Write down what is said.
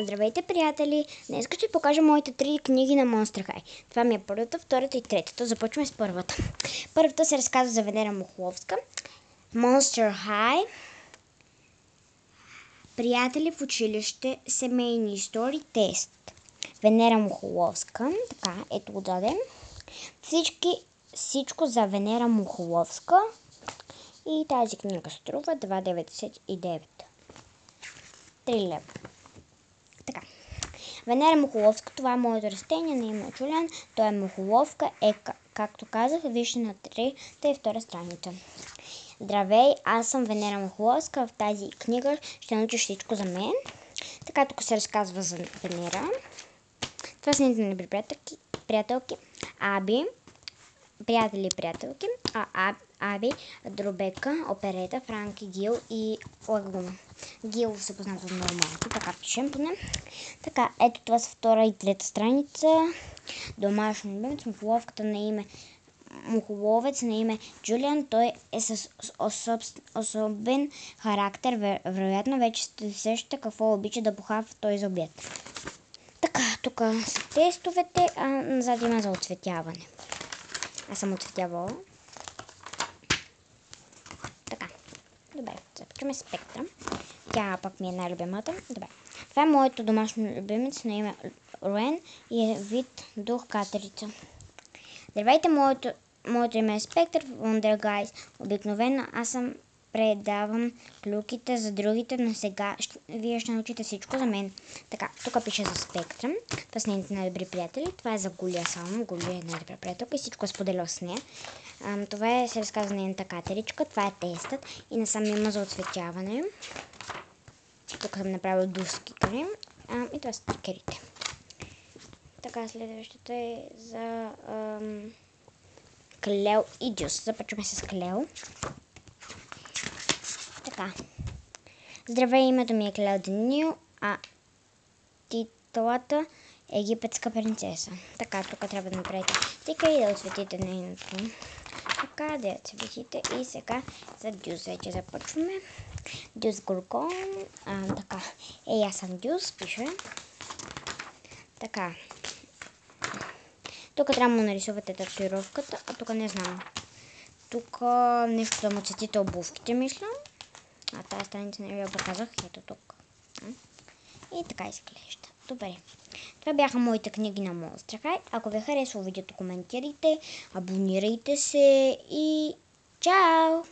Здравейте, приятели! Днес ще ви покажа моите 3 книги на Monster High. Това ми е първата, втората и третата. Започваме с първата. Първата се разказва за Венера Мухоловска. Monster High. Приятели в училище, семейни истории, тест. Венера Мухоловска. Така, ето го даде. Всичко за Венера Мухоловска. И тази книга струва 2,99. 3 лева. Така. Венера Мухоловска, това е моето растение на име Джулиан. Той е Мухоловка, както казах, вижте на 3-та и 2 страница. Здравей, аз съм Венера Мухоловска. В тази книга ще научиш всичко за мен. Така, тук се разказва за Венера. Това са нейните приятелки. Аби, приятели и приятелки. Аби, Дробека, Оперета, Франки, Гил и Лагуна. Гил се познава много малко, така пишем поне. Така, ето това са 2 и 3 страница. Домашен любимец, Мухоловката на име Мухоловец на име Джулиан. Той е с особен характер. Вероятно вече сте сещате какво обича да бухава той за обяд. Така, тук са тестовете, а назад има за оцветяване. Аз съм оцветявала. Така, добре, започваме Спектра. Тя пък ми е най-любимата. Добре. Това е моето домашно любимец на име Руен и е вид дух катерица. Здравейте, моето име е Спектър Wonder Guys. Обикновено аз съм предавам клюките за другите, но сега вие ще научите всичко за мен. Така, тук пише за Спектра. Това са нейните най-добри приятели. Това е за Гулия само. Гулия е най-добра приятелка и всичко е споделял с нея. Това се разказва нейната катеричка. Това е тестът и насам има за оцветяване. Тук съм направил дуски крем. И това са стикерите. Така, следващото е за Клео и Джус. Започваме с Клео. Така. Здравей, името ми е Клео Денил, а титлата е Египетска принцеса. Така, тук трябва да направите тика и да осветите нейното. Така, да я цветите. И сега за Дюс вече започваме. Дюс Горгон. Така. Аз съм Дюс, пише. Така. Тук трябва да му нарисувате татуировката, а тук не знам. Тук нещо да му цветите обувките, мисля. Тази страница не ви я показах. Ето тук. И така изглежда. Добре. Това бяха моите книги на Monster High. Ако ви харесва видеото, коментирайте, абонирайте се и чао!